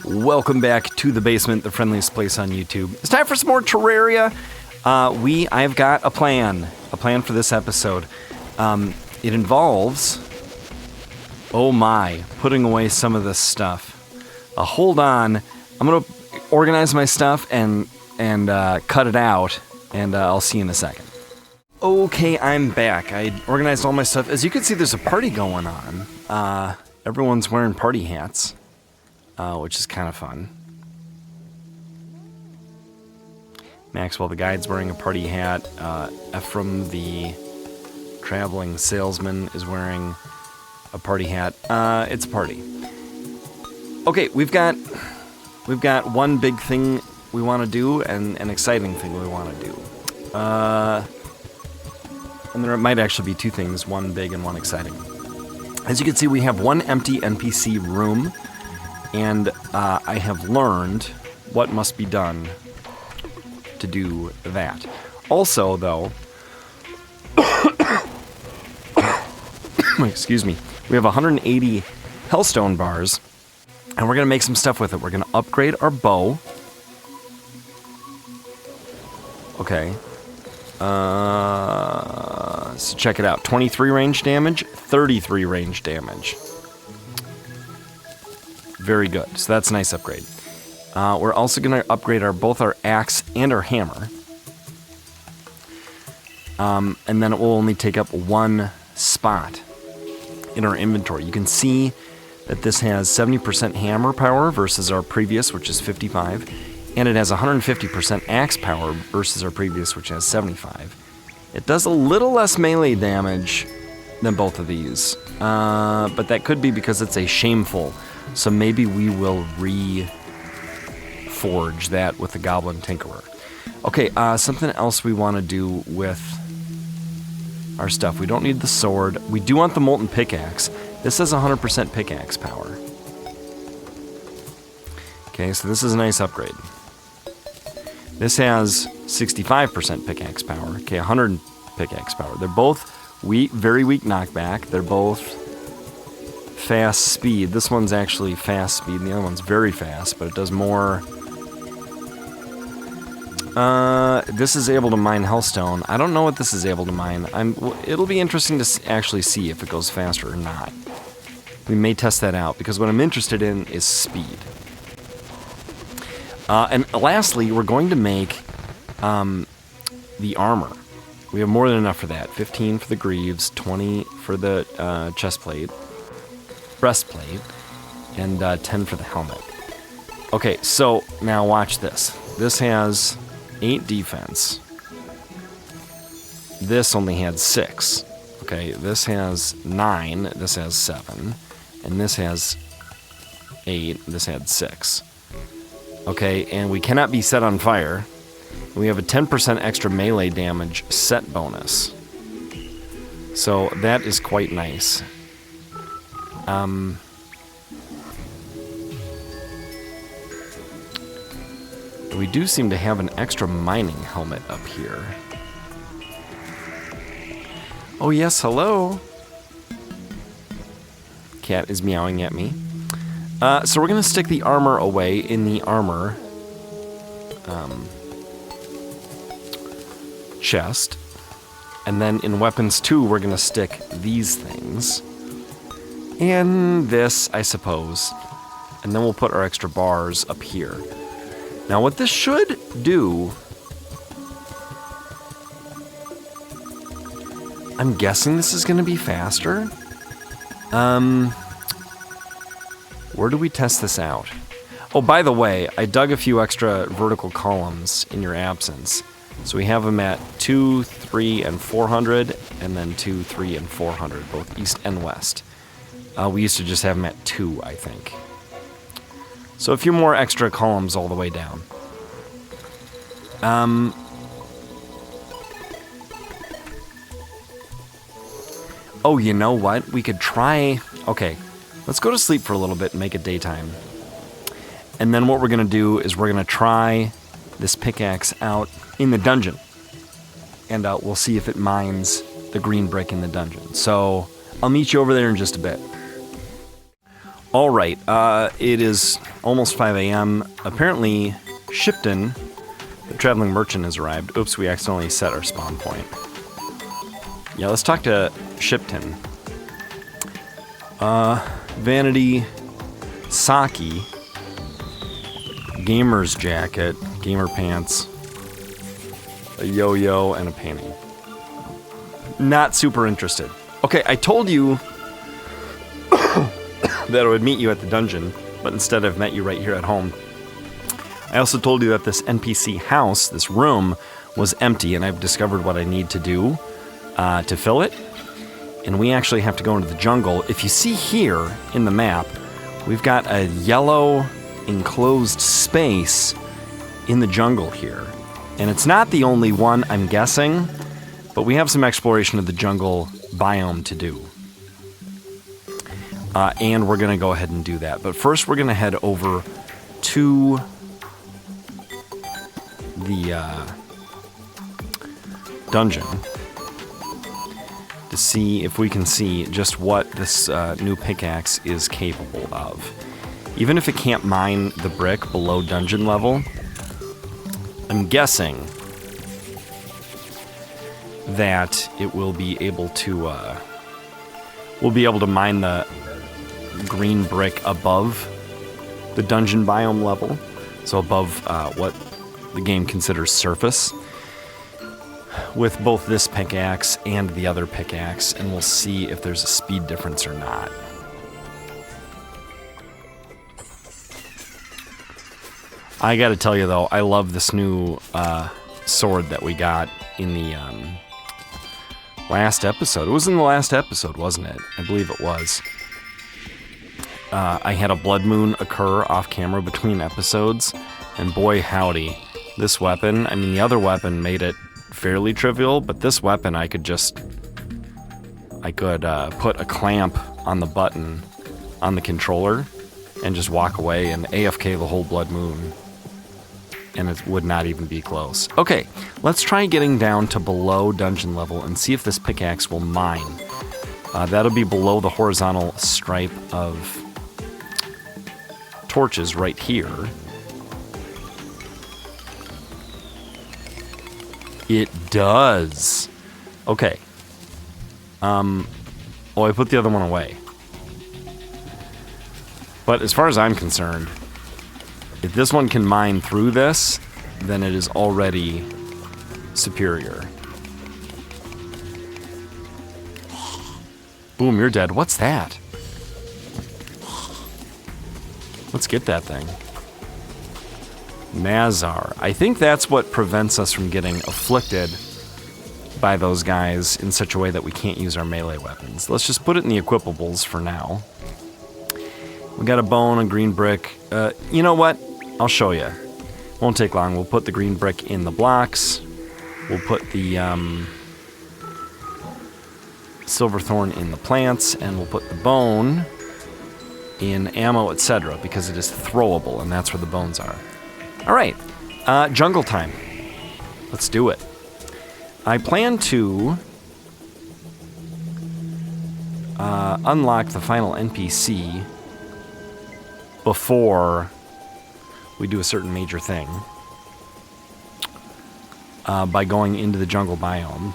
Welcome back to the basement, the friendliest place on YouTube. It's time for some more Terraria. I've got a plan for this episode. It involves, oh my, putting away some of this stuff. Hold on, I'm gonna organize my stuff and cut it out, and I'll see you in a second. Okay, I'm back. I organized all my stuff. As you can see, there's a party going on. Everyone's wearing party hats. Which is kind of fun. Maxwell the guide's wearing a party hat. Ephraim the traveling salesman is wearing a party hat. It's a party. Okay, we've got one big thing we want to do and an exciting thing we want to do. And there might actually be two things, one big and one exciting. As you can see, we have one empty NPC room. And I have learned what must be done to do that. Also, though, excuse me, we have 180 Hellstone bars, and we're going to make some stuff with it. We're going to upgrade our bow. Okay. So check it out. 23 range damage, 33 range damage. Very good. So that's a nice upgrade. We're also going to upgrade both our axe and our hammer. And then it will only take up one spot in our inventory. You can see that this has 70% hammer power versus our previous, which is 55. And it has 150% axe power versus our previous, which has 75. It does a little less melee damage than both of these. But that could be because it's a shameful. So maybe we will reforge that with the Goblin Tinkerer. Okay, something else we want to do with our stuff. We don't need the sword. We do want the Molten Pickaxe. This has 100% pickaxe power. Okay, so this is a nice upgrade. This has 65% pickaxe power. Okay, 100 pickaxe power. They're both very weak knockback. They're both fast speed. This one's actually fast speed, and the other one's very fast, but it does more. This is able to mine Hellstone. I don't know what this is able to mine. It'll be interesting to actually see if it goes faster or not. We may test that out, because what I'm interested in is speed. And lastly, we're going to make the armor. We have more than enough for that. 15 for the greaves, 20 for the breastplate, and 10 for the helmet. Okay, so now watch this. This has 8 defense. This only had 6. Okay, this has 9, this has 7, and this has 8, this had 6. Okay, and we cannot be set on fire. We have a 10% extra melee damage set bonus. So that is quite nice. We do seem to have an extra mining helmet up here. Oh yes, hello. Cat is meowing at me. So we're gonna stick the armor away in the armor chest. And then in weapons 2, we're gonna stick these things. And this, I suppose. And then we'll put our extra bars up here. Now what this should do, I'm guessing this is going to be faster. Where do we test this out? Oh, by the way, I dug a few extra vertical columns in your absence. So we have them at 2, 3, and 400, and then 2, 3, and 400, both east and west. We used to just have them at 2, I think. So a few more extra columns all the way down. Oh, you know what? We could try... Okay, let's go to sleep for a little bit and make it daytime. And then what we're going to do is we're going to try this pickaxe out in the dungeon. And we'll see if it mines the green brick in the dungeon. So I'll meet you over there in just a bit. All right, it is almost 5 a.m. Apparently, Shipton, the traveling merchant, has arrived. Oops, we accidentally set our spawn point. Yeah, let's talk to Shipton. Vanity, Saki, gamer's jacket, gamer pants, a yo-yo, and a painting. Not super interested. Okay, I told you that I would meet you at the dungeon, but instead I've met you right here at home. I also told you that this NPC house, this room, was empty, and I've discovered what I need to do to fill it. And we actually have to go into the jungle. If you see here in the map, we've got a yellow enclosed space in the jungle here. And it's not the only one, I'm guessing, but we have some exploration of the jungle biome to do. And we're going to go ahead and do that. But first we're going to head over to the dungeon to see if we can see just what this new pickaxe is capable of. Even if it can't mine the brick below dungeon level, I'm guessing that it will be able to we'll be able to mine the green brick above the dungeon biome level, so above what the game considers surface, with both this pickaxe and the other pickaxe, and we'll see if there's a speed difference or not. I gotta tell you though, I love this new sword that we got in the last episode. It was in the last episode, wasn't it? I believe it was. I had a blood moon occur off camera between episodes, and boy howdy, this weapon, I mean the other weapon made it fairly trivial, but this weapon I could put a clamp on the button on the controller and just walk away and AFK the whole blood moon, and it would not even be close. Okay, let's try getting down to below dungeon level and see if this pickaxe will mine. That'll be below the horizontal stripe of torches right here. It does. Okay. Oh, I put the other one away. But as far as I'm concerned, if this one can mine through this, then it is already superior. Boom, you're dead. What's that? Let's get that thing. Nazar. I think that's what prevents us from getting afflicted by those guys in such a way that we can't use our melee weapons. Let's just put it in the equipables for now. We got a bone, a green brick. You know what? I'll show you. Won't take long. We'll put the green brick in the blocks. We'll put the silverthorn in the plants, and we'll put the bone in ammo, etc., because it is throwable, and that's where the bones are. All right, jungle time. Let's do it. I plan to unlock the final NPC before we do a certain major thing by going into the jungle biome.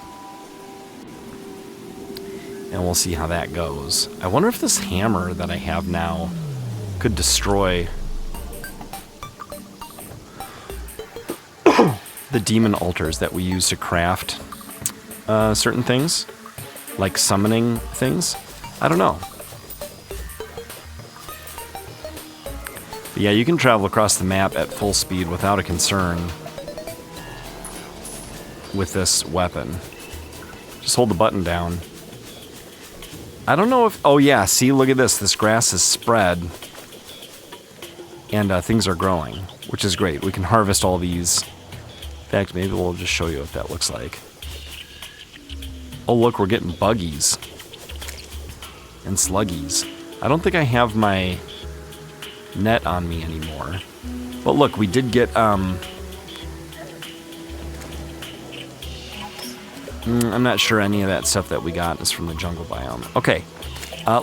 And we'll see how that goes. I wonder if this hammer that I have now could destroy the demon altars that we use to craft certain things, like summoning things. I don't know. But yeah, you can travel across the map at full speed without a concern with this weapon. Just hold the button down. I don't know if... Oh yeah, see, look at this. This grass is spread. And things are growing, which is great. We can harvest all these. In fact, maybe we'll just show you what that looks like. Oh look, we're getting buggies. And sluggies. I don't think I have my net on me anymore. But look, we did get... I'm not sure any of that stuff that we got is from the jungle biome. Okay,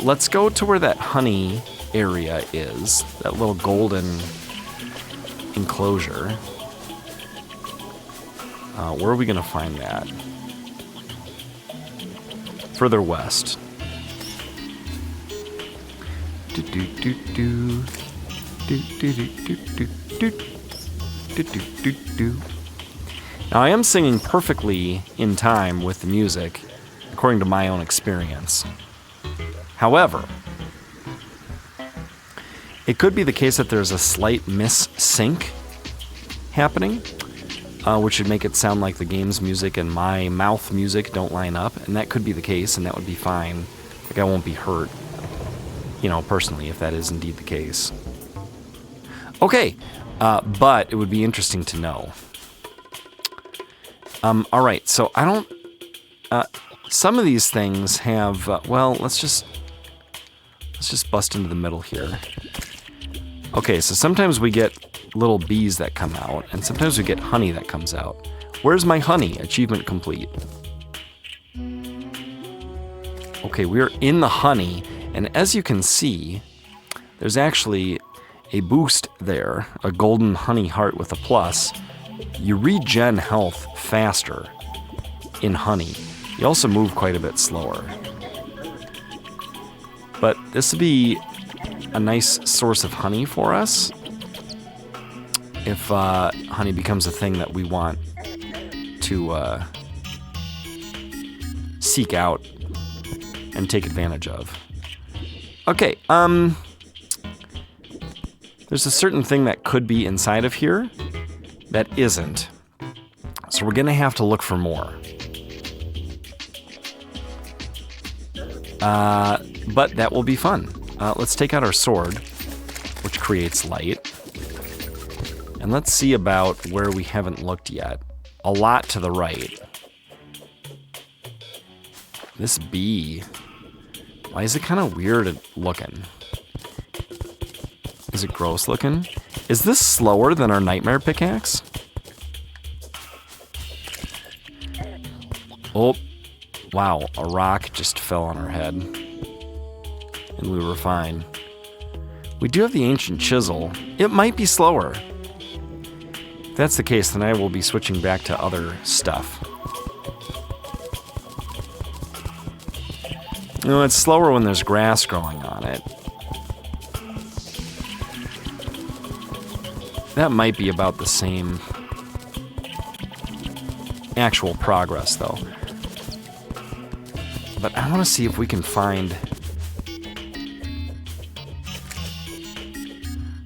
let's go to where that honey area is. That little golden enclosure. Where are we going to find that? Further west. Do do do do do do do do do do do do. Now I am singing perfectly in time with the music, according to my own experience. However, it could be the case that there's a slight mis-sync happening, which would make it sound like the game's music and my mouth music don't line up, and that could be the case, and that would be fine. Like, I won't be hurt, personally, if that is indeed the case. Okay, but it would be interesting to know. All right, so I don't... some of these things have... let's just bust into the middle here. Okay, so sometimes we get little bees that come out, and sometimes we get honey that comes out. Where's my honey? Achievement complete. Okay, we're in the honey, and as you can see, there's actually a boost there, a golden honey heart with a plus. You regen health faster in honey. You also move quite a bit slower. But this would be a nice source of honey for us if honey becomes a thing that we want to seek out and take advantage of. Okay, there's a certain thing that could be inside of here that isn't. So we're gonna have to look for more. But that will be fun. Let's take out our sword, which creates light. And let's see about where we haven't looked yet. A lot to the right. This bee, why is it kind of weird looking? Is it gross looking? Is this slower than our nightmare pickaxe? Oh, wow, a rock just fell on our head. And we were fine. We do have the ancient chisel. It might be slower. If that's the case, then I will be switching back to other stuff. It's slower when there's grass growing on it. That might be about the same actual progress, though. But I want to see if we can find...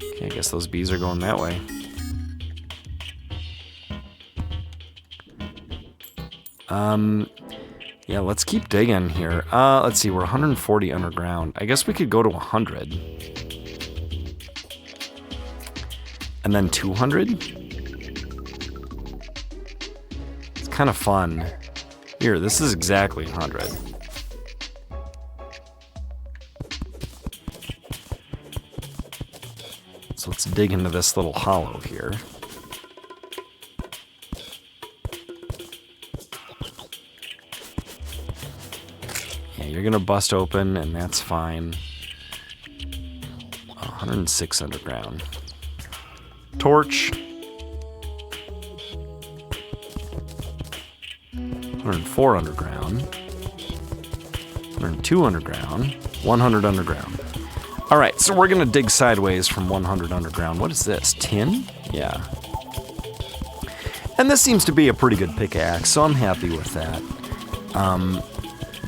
Okay, I guess those bees are going that way. Yeah, let's keep digging here. Let's see, we're 140 underground. I guess we could go to 100. And then 200? It's kind of fun. Here, this is exactly 100. So let's dig into this little hollow here. Yeah, you're gonna bust open, and that's fine. 106 underground. Torch. 104 underground. 102 underground. 100 underground. Alright, so we're gonna dig sideways from 100 underground. What is this? Tin? Yeah. And this seems to be a pretty good pickaxe, so I'm happy with that.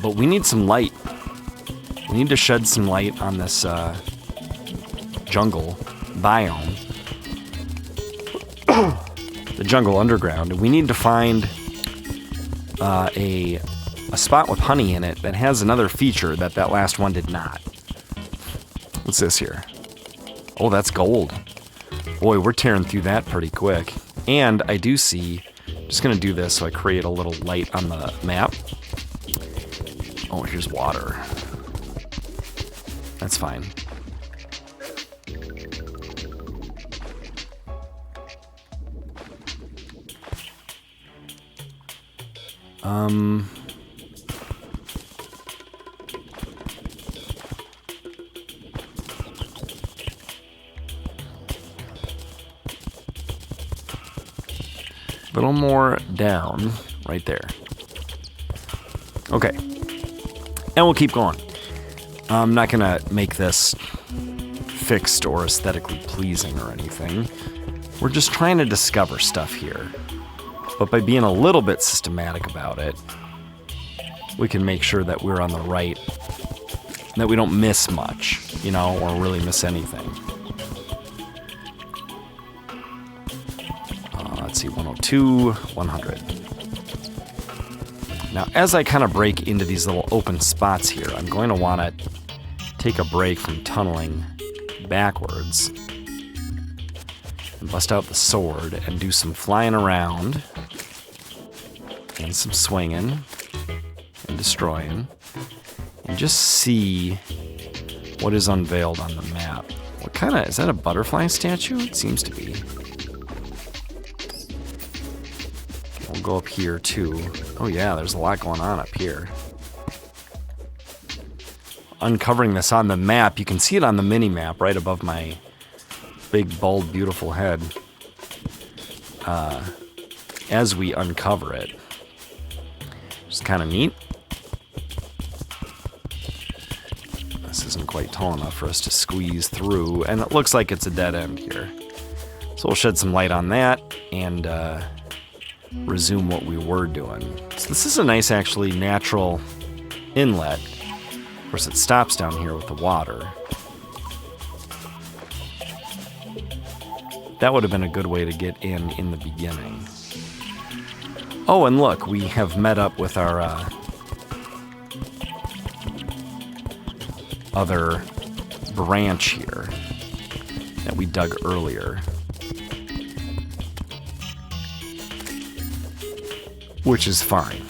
But we need some light. We need to shed some light on this jungle biome. The jungle underground. And we need to find a spot with honey in it that has another feature that last one did not. What's this here? Oh, that's gold. Boy, we're tearing through that pretty quick. And I do see... I'm just going to do this so I create a little light on the map. Oh, here's water. That's fine. little more down right there. Okay. And we'll keep going. I'm not going to make this fixed or aesthetically pleasing or anything. We're just trying to discover stuff here. But by being a little bit systematic about it, we can make sure that we're on the right, that we don't miss much, you know, or really miss anything. Let's see, 102, 100. Now, as I kind of break into these little open spots here, I'm going to want to take a break from tunneling backwards and bust out the sword and do some flying around and some swinging and destroying and just see what is unveiled on the map. What kind of, is that a butterfly statue? It seems to be. We'll go up here too. Oh yeah, there's a lot going on up here. Uncovering this on the map, you can see it on the mini map right above my big, bald, beautiful head. As we uncover it. It's kind of neat. This isn't quite tall enough for us to squeeze through, and it looks like it's a dead end here. So we'll shed some light on that and resume what we were doing. So this is a nice, actually, natural inlet. Of course, it stops down here with the water. That would have been a good way to get in the beginning. Oh, and look, we have met up with our other branch here that we dug earlier. Which is fine.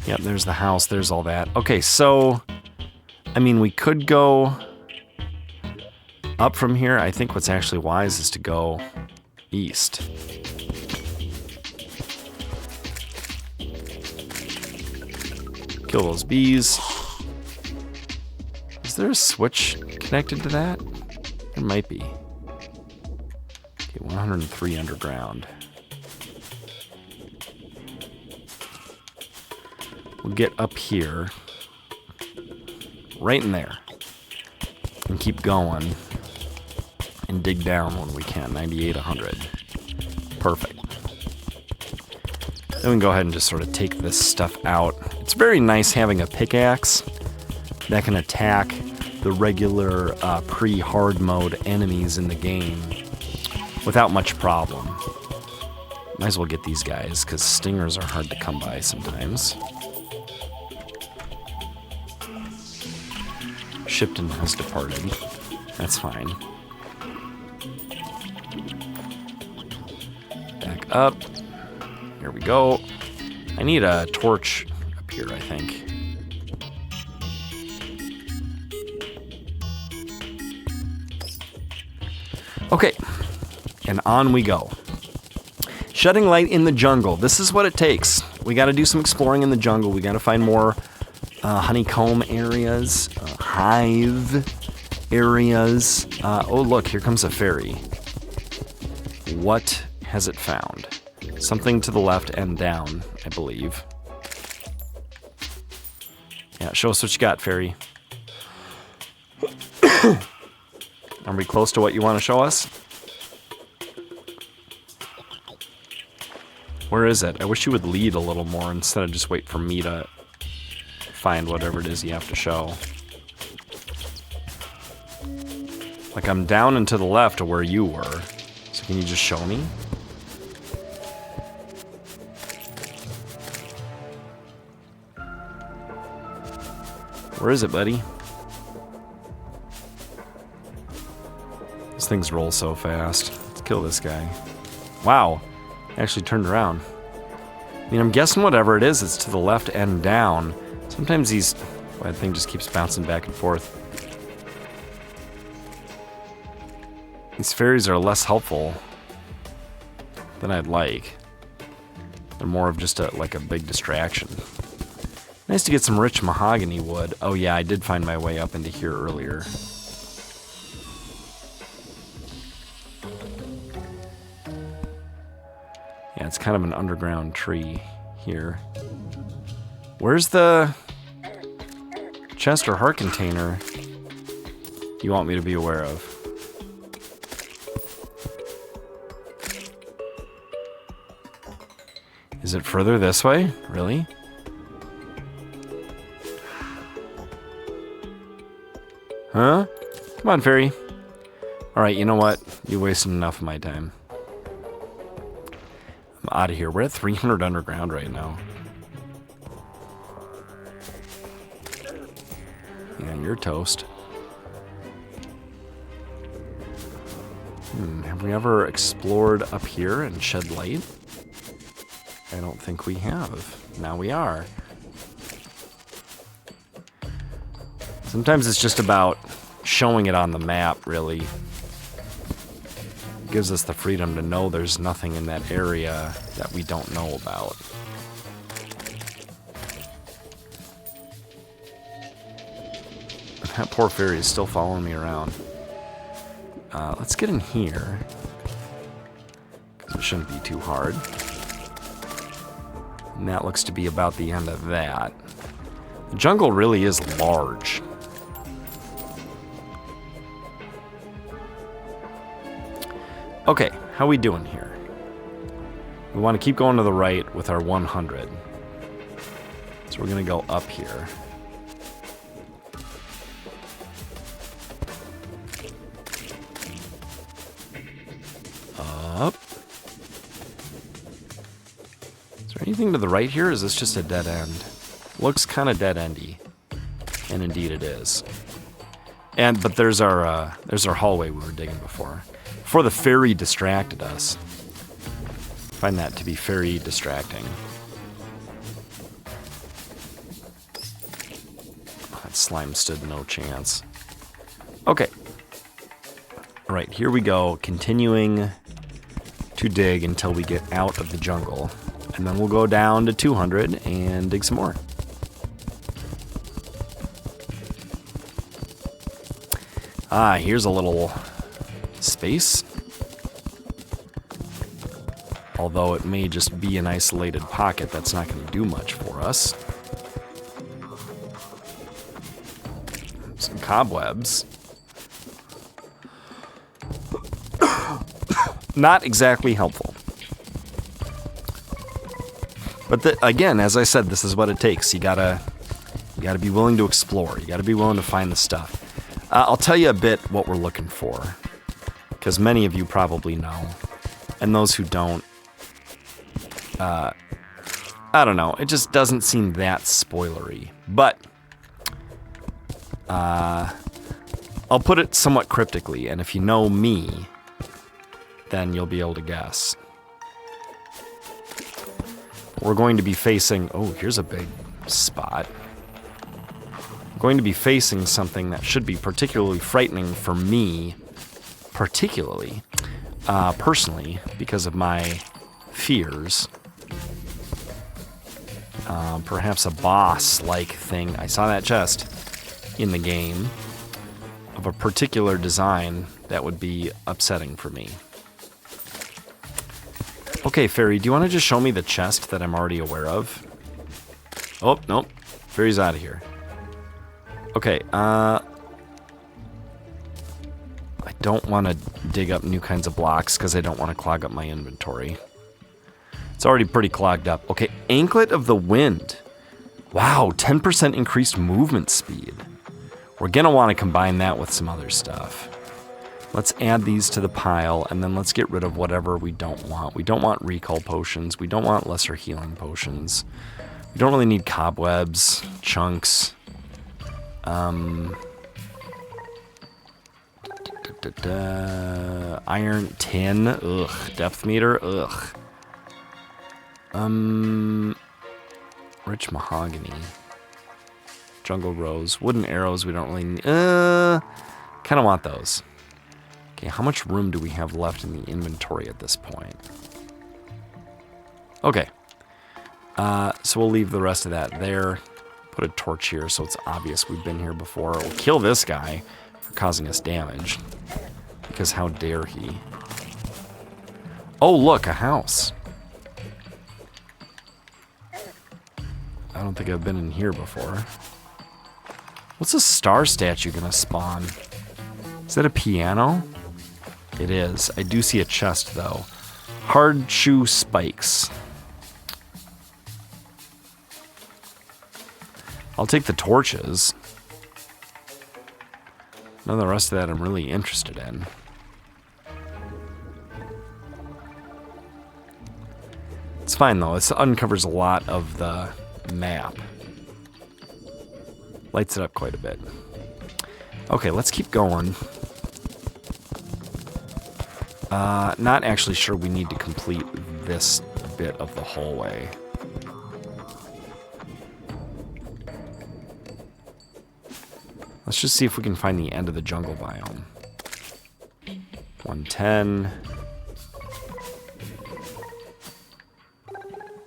Yep, there's the house, there's all that. Okay, so, I mean, we could go up from here. I think what's actually wise is to go east. Kill those bees. Is there a switch connected to that? There might be. Okay, 103 underground. We'll get up here, right in there, and keep going, and dig down when we can. 98, 100. Perfect. Then we can go ahead and just sort of take this stuff out. It's very nice having a pickaxe that can attack the regular pre-hard mode enemies in the game without much problem. Might as well get these guys, because stingers are hard to come by sometimes. Shipton has departed. That's fine. Back up. Here we go. I need a torch up here, I think. Okay. And on we go. Shedding light in the jungle. This is what it takes. We got to do some exploring in the jungle. We got to find more honeycomb areas, hive areas. Oh, look, here comes a fairy. What has it found? Something to the left and down, I believe. Yeah, show us what you got, fairy. Are we close to what you want to show us? Where is it? I wish you would lead a little more instead of just wait for me to find whatever it is you have to show. Like, I'm down and to the left of where you were. So can you just show me? Where is it, buddy? These things roll so fast. Let's kill this guy. Wow. Actually turned around. I mean, I'm guessing whatever it is, it's to the left and down. Sometimes that thing just keeps bouncing back and forth. These fairies are less helpful than I'd like. They're more of just like a big distraction. Nice to get some rich mahogany wood. Oh yeah, I did find my way up into here earlier. Yeah, Yeah, it's kind of an underground tree here. Where's the chest or heart container you want me to be aware of? Is it further this way? Really? Huh? Come on, fairy. Alright, you know what? You wasted enough of my time. I'm out of here. We're at 300 underground right now. Yeah, you're toast. Have we ever explored up here and shed light? I don't think we have. Now we are. Sometimes it's just about showing it on the map, really. It gives us the freedom to know there's nothing in that area that we don't know about. That poor fairy is still following me around. Let's get in here. Because it shouldn't be too hard. And that looks to be about the end of that. The jungle really is large. Okay, how we doing here? We want to keep going to the right with our 100. So we're going to go up here. Up. Is there anything to the right here? Or is this just a dead end? Looks kind of dead-endy. And indeed it is. But there's our hallway we were digging before. Before the fairy distracted us. Find that to be very distracting. That slime stood no chance. Okay. Alright, here we go. Continuing to dig until we get out of the jungle. And then we'll go down to 200 and dig some more. Ah, here's a little space. Although it may just be an isolated pocket, that's not going to do much for us. Some cobwebs. Not exactly helpful. But again, as I said, this is what it takes. You gotta be willing to explore. You gotta be willing to find the stuff. I'll tell you a bit what we're looking for, because many of you probably know, and those who don't, I don't know. It just doesn't seem that spoilery. But I'll put it somewhat cryptically, and if you know me, then you'll be able to guess. We're going to be facing... Oh, here's a big spot. We're going to be facing something that should be particularly frightening for me, particularly, personally, because of my fears. Perhaps a boss-like thing. I saw that chest in the game of a particular design that would be upsetting for me. Okay, Fairy, do you want to just show me the chest that I'm already aware of? Oh, nope. Fairy's out of here. Okay, I don't want to dig up new kinds of blocks because I don't want to clog up my inventory. It's already pretty clogged up. Okay, Anklet of the Wind. Wow, 10% increased movement speed. We're going to want to combine that with some other stuff. Let's add these to the pile, and then let's get rid of whatever we don't want. We don't want recall potions. We don't want lesser healing potions. We don't really need cobwebs, chunks. Iron tin. Ugh. Depth meter. Ugh. Rich mahogany. Jungle rose. Wooden arrows we don't really need. Kind of want those. Okay, how much room do we have left in the inventory at this point? Okay. So we'll leave the rest of that there. Put a torch here so it's obvious we've been here before. We'll kill this guy for causing us damage. Because how dare he? Oh, look, a house. don't think I've been in here before. What's a star statue gonna spawn? Is that a piano? It is. I do see a chest, though. Hard shoe spikes. I'll take the torches. None of the rest of that I'm really interested in. It's fine, though. It uncovers a lot of the map. Lights it up quite a bit. Okay, let's keep going. Not actually sure we need to complete this bit of the hallway. Let's just see if we can find the end of the jungle biome. 110.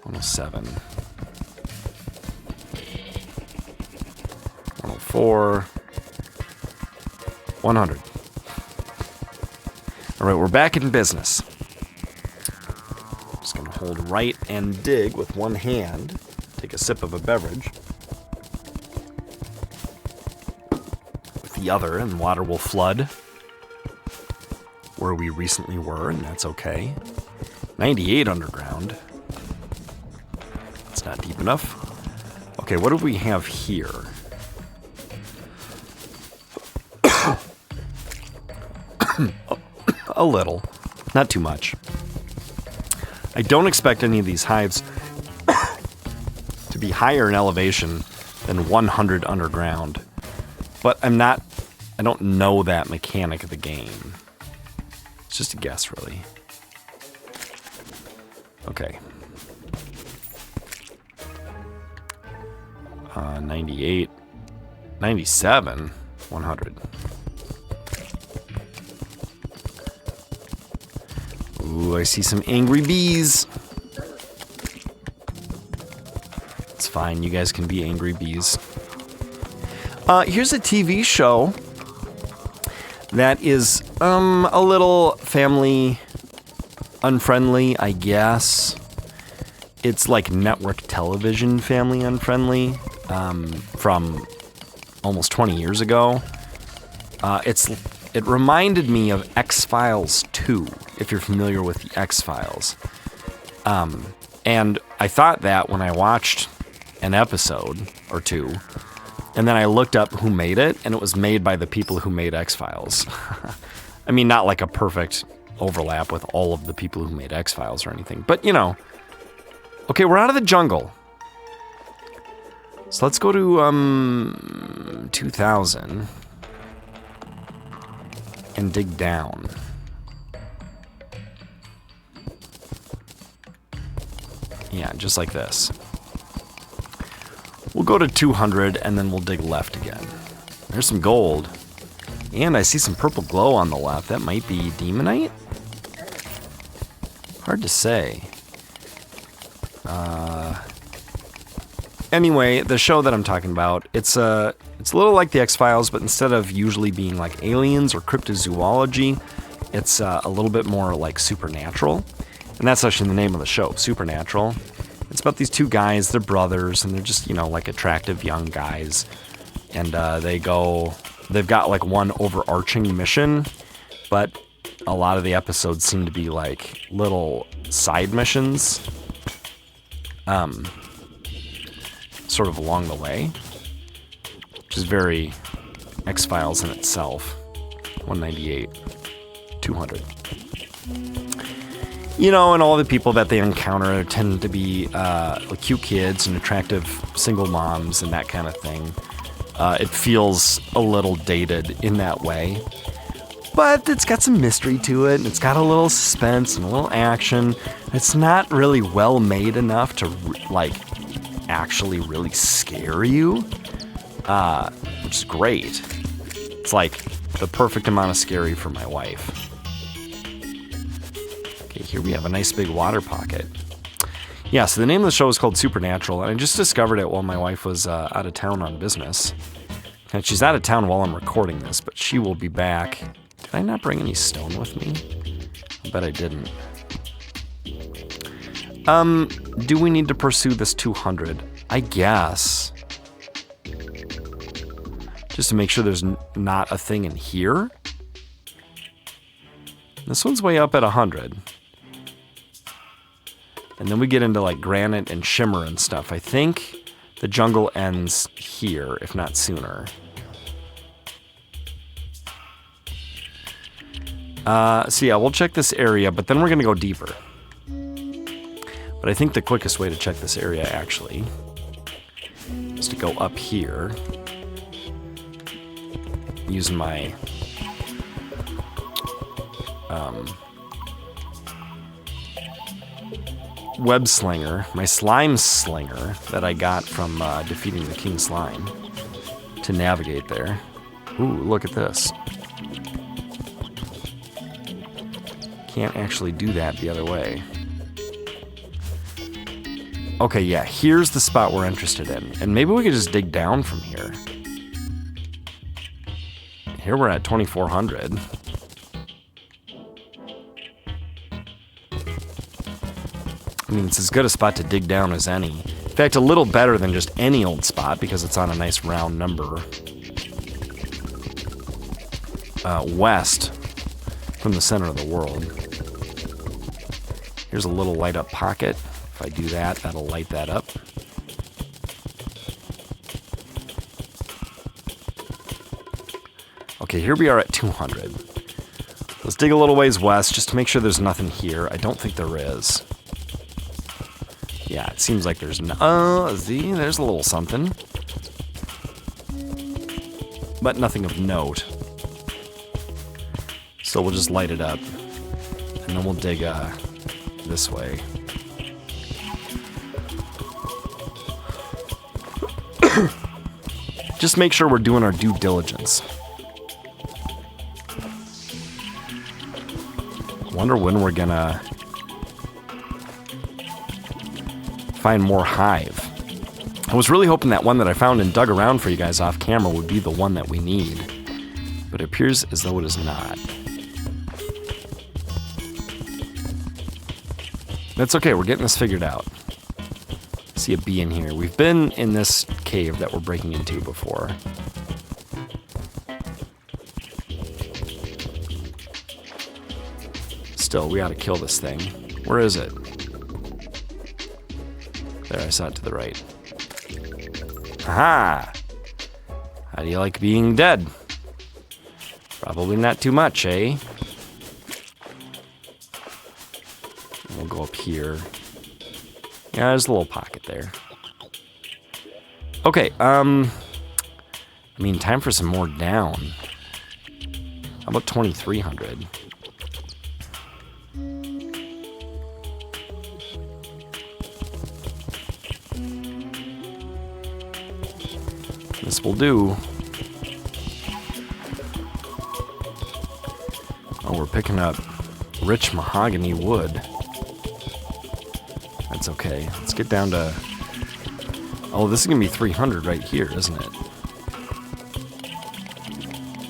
107. 104. 100. All right, we're back in business. Just gonna hold right and dig with one hand. Take a sip of a beverage. With the other, and water will flood where we recently were, and that's okay. 98 underground. That's not deep enough. Okay, what do we have here? A little. Not too much. I don't expect any of these hives to be higher in elevation than 100 underground. But I don't know that mechanic of the game. It's just a guess, really. Okay. 98. 97. 100. Ooh, I see some angry bees. It's fine, you guys can be angry bees. Here's a TV show that is a little family unfriendly, I guess. It's like network television family unfriendly from almost 20 years ago. It reminded me of X-Files 2, if you're familiar with the X-Files. And I thought that when I watched an episode or two, and then I looked up who made it, and it was made by the people who made X-Files. I mean, not like a perfect overlap with all of the people who made X-Files or anything, but you know. Okay, we're out of the jungle. So let's go to 2000 and dig down. Yeah, just like this. We'll go to 200 and then we'll dig left again. There's some gold. And I see some purple glow on the left. That might be demonite? Hard to say. Anyway, the show that I'm talking about, it's a little like the X-Files, but instead of usually being like aliens or cryptozoology, it's a little bit more like supernatural. And that's actually the name of the show, Supernatural. It's about these two guys, they're brothers, and they're just, like attractive young guys. And they've got like one overarching mission, but a lot of the episodes seem to be like little side missions. Sort of along the way, which is very X-Files in itself. 198, 200. And all the people that they encounter tend to be cute kids and attractive single moms and that kind of thing. It feels a little dated in that way, but it's got some mystery to it, and it's got a little suspense and a little action. It's not really well made enough to actually really scare you, which is great. It's like the perfect amount of scary for my wife. Okay, here we have a nice big water pocket. Yeah, so the name of the show is called Supernatural, and I just discovered it while my wife was out of town on business. And she's out of town while I'm recording this, but she will be back. Did I not bring any stone with me? I bet I didn't. Do we need to pursue this 200? I guess. Just to make sure there's not a thing in here. This one's way up at 100. And then we get into like granite and shimmer and stuff. I think the jungle ends here, if not sooner. So yeah, we'll check this area, but then we're going to go deeper. But I think the quickest way to check this area, actually, is to go up here. Using my... web slinger, my slime slinger that I got from defeating the king slime to navigate there. Ooh, look at this. Can't actually do that the other way. Okay, yeah, here's the spot we're interested in. And maybe we could just dig down from here. Here we're at 2,400. I mean, it's as good a spot to dig down as any. In fact, a little better than just any old spot because it's on a nice round number. West from the center of the world. Here's a little light up pocket. If I do that, that'll light that up. Okay, here we are at 200. Let's dig a little ways west just to make sure there's nothing here. I don't think there is. Yeah, it seems like there's no... see, there's a little something. But nothing of note. So we'll just light it up. And then we'll dig this way. Just make sure we're doing our due diligence. Wonder when we're gonna find more hive. I was really hoping that one that I found and dug around for you guys off camera would be the one that we need, but it appears as though it is not. That's okay, we're getting this figured out. See a bee in here. We've been in this cave that we're breaking into before. Still, we ought to kill this thing. Where is it? There, I saw it to the right. Aha! How do you like being dead? Probably not too much, eh? We'll go up here. Yeah, there's a little pocket there. Okay, I mean, time for some more down. How about 2,300? This will do. Oh, we're picking up rich mahogany wood. That's okay. Let's get down to... oh, this is going to be 300 right here, isn't it?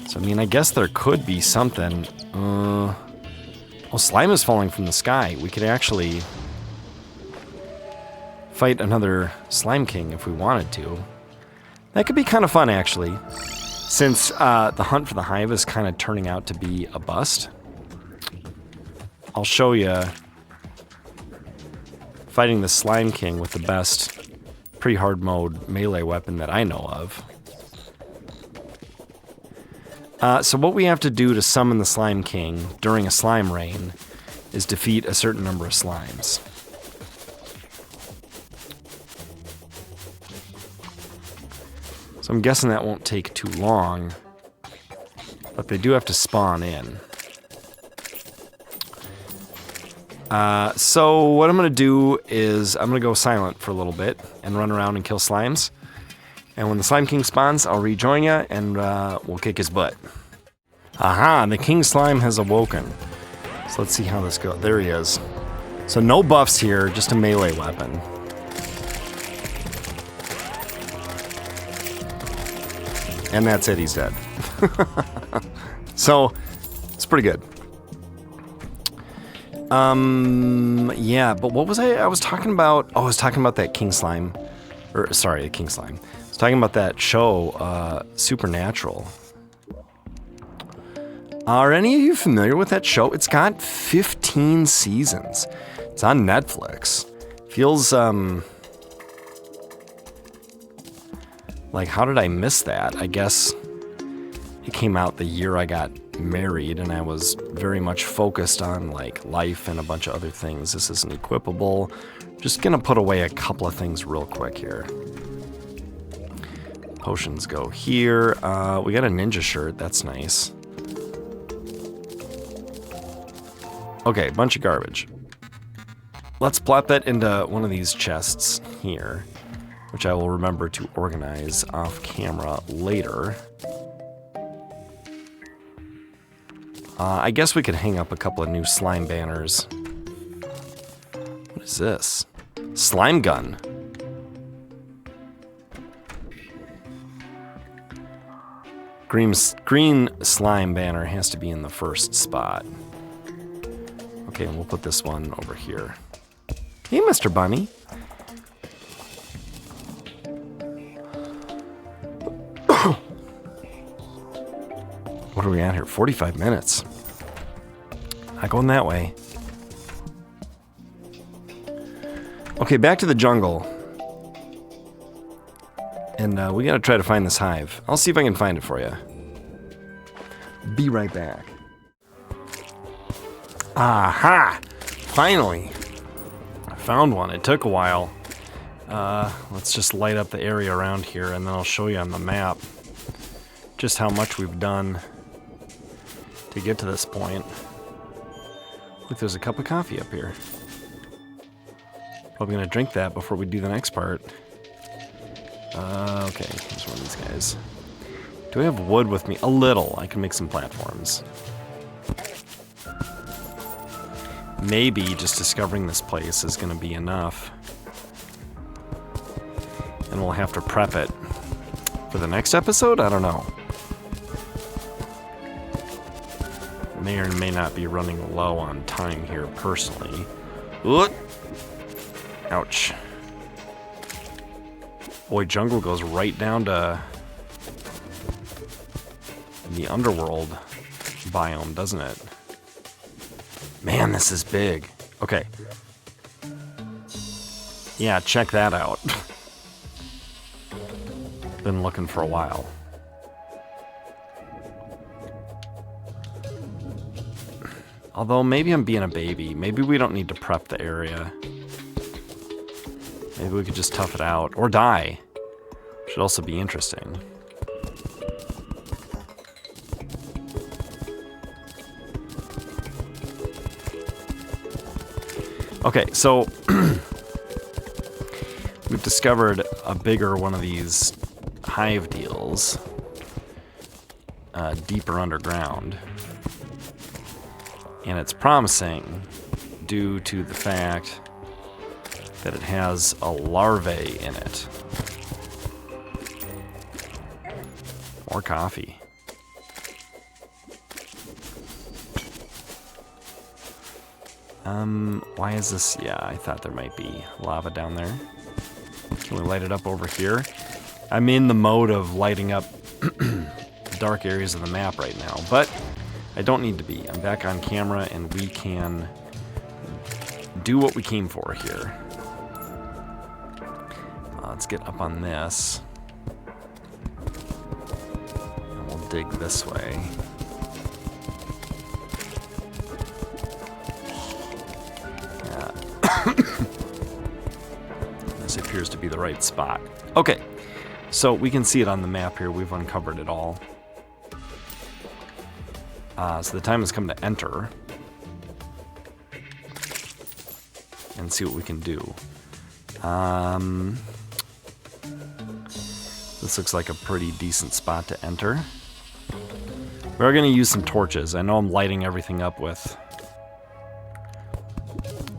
So, I mean, I guess there could be something. Oh, slime is falling from the sky. We could actually fight another slime king if we wanted to. That could be kind of fun, actually, since the hunt for the hive is kind of turning out to be a bust. I'll show you fighting the Slime King with the best pre-hard mode melee weapon that I know of. So what we have to do to summon the Slime King during a slime rain is defeat a certain number of slimes. So I'm guessing that won't take too long, but they do have to spawn in. So what I'm going to do is I'm going to go silent for a little bit and run around and kill slimes. And when the Slime King spawns, I'll rejoin you and we'll kick his butt. Aha, the King Slime has awoken. So let's see how this goes. There he is. So no buffs here, just a melee weapon. And that's it, he's dead. So, it's pretty good. Yeah, but what was I was talking about? Oh, I was talking about that king slime. Or, sorry, a king slime. I was talking about that show, Supernatural. Are any of you familiar with that show? It's got 15 seasons. It's on Netflix. Feels, like, how did I miss that? I guess it came out the year I got married, and I was very much focused on, like, life and a bunch of other things. This isn't equipable. Just gonna put away a couple of things real quick here. Potions go here. We got a ninja shirt. That's nice. Okay, bunch of garbage. Let's plop that into one of these chests here, which I will remember to organize off camera later. I guess we could hang up a couple of new slime banners. What is this? Slime gun. Green slime banner has to be in the first spot. Okay, and we'll put this one over here. Hey, Mr. Bunny. What are we at here? 45 minutes. Not going that way. Okay, back to the jungle. And we gotta try to find this hive. I'll see if I can find it for you. Be right back. Aha! Finally! I found one. It took a while. Let's just light up the area around here, and then I'll show you on the map just how much we've done to get to this point. Look, there's a cup of coffee up here. Probably gonna drink that before we do the next part. Okay, here's one of these guys. Do I have wood with me? A little. I can make some platforms. Maybe just discovering this place is gonna be enough. And we'll have to prep it for the next episode? I don't know. May or may not be running low on time here personally. Ooh. Ouch. Boy, jungle goes right down to the underworld biome, doesn't it? Man, this is big. Okay. Yeah, check that out. Been looking for a while. Although, maybe I'm being a baby. Maybe we don't need to prep the area. Maybe we could just tough it out. Or die. Should also be interesting. Okay, so we've discovered a bigger one of these hive deals deeper underground. And it's promising due to the fact that it has a larvae in it. More coffee. Why is this? Yeah, I thought there might be lava down there. Can we light it up over here? I'm in the mode of lighting up dark areas of the map right now, but I don't need to be. I'm back on camera and we can do what we came for here. Let's get up on this. And we'll dig this way. This appears to be the right spot. Okay, so we can see it on the map here. We've uncovered it all. So the time has come to enter and see what we can do. This looks like a pretty decent spot to enter. We're going to use some torches. I know I'm lighting everything up with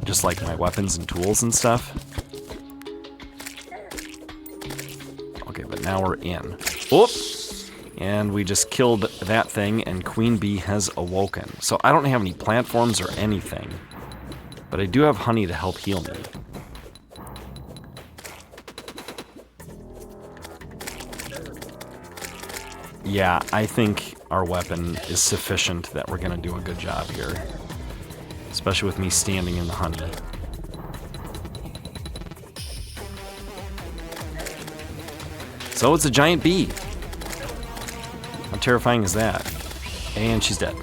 just like my weapons and tools and stuff. Okay, but now we're in. Whoop! And we just killed that thing, and Queen Bee has awoken. So I don't have any platforms or anything, but I do have honey to help heal me. Yeah, I think our weapon is sufficient that we're going to do a good job here. Especially with me standing in the honey. So it's a giant bee. How terrifying is that? And she's dead.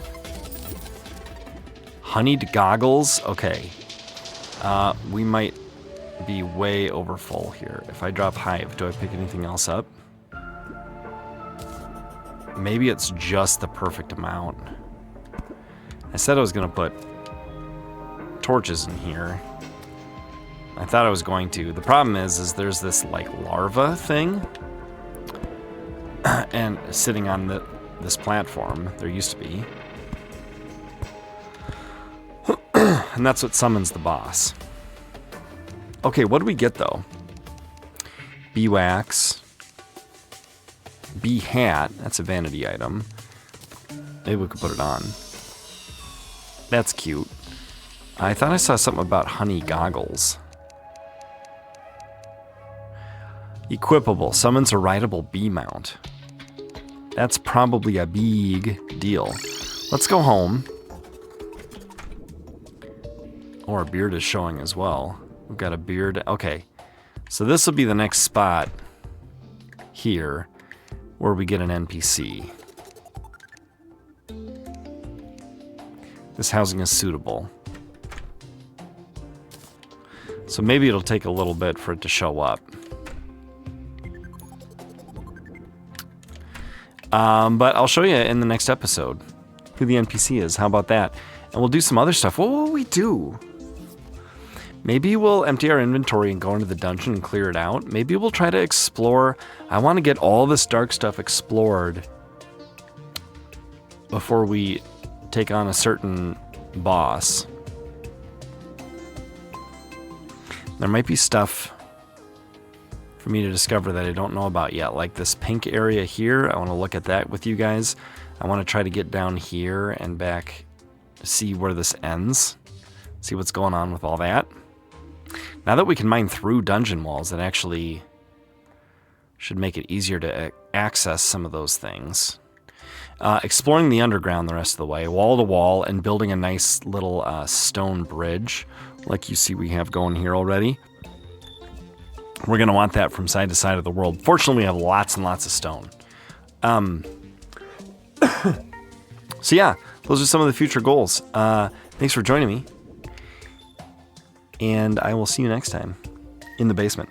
Honeyed goggles? Okay. We might be way over full here. If I drop hive, do I pick anything else up? Maybe it's just the perfect amount. I said I was going to put torches in here. I thought I was going to. The problem is there's this like larva thing and sitting on this platform. There used to be. And that's what summons the boss. Okay, what do we get though? Bee wax. Bee hat. That's a vanity item. Maybe we could put it on. That's cute. I thought I saw something about honey goggles. Equipable. Summons a rideable bee mount. That's probably a big deal. Let's go home. Oh, our beard is showing as well. We've got a beard. Okay. So this will be the next spot here where we get an NPC. This housing is suitable. So maybe it'll take a little bit for it to show up. But I'll show you in the next episode who the NPC is. How about that? And we'll do some other stuff. What will we do? Maybe we'll empty our inventory and go into the dungeon and clear it out. Maybe we'll try to explore. I want to get all this dark stuff explored before we take on a certain boss. There might be stuff for me to discover that I don't know about yet, like this pink area here. I want to look at that with you guys. I want to try to get down here and back, see where this ends, see what's going on with all that. Now that we can mine through dungeon walls, that actually should make it easier to access some of those things. Exploring the underground the rest of the way, wall to wall, and building a nice little stone bridge, like you see we have going here already. We're going to want that from side to side of the world. Fortunately, we have lots and lots of stone. So yeah, those are some of the future goals. Thanks for joining me. And I will see you next time in the basement.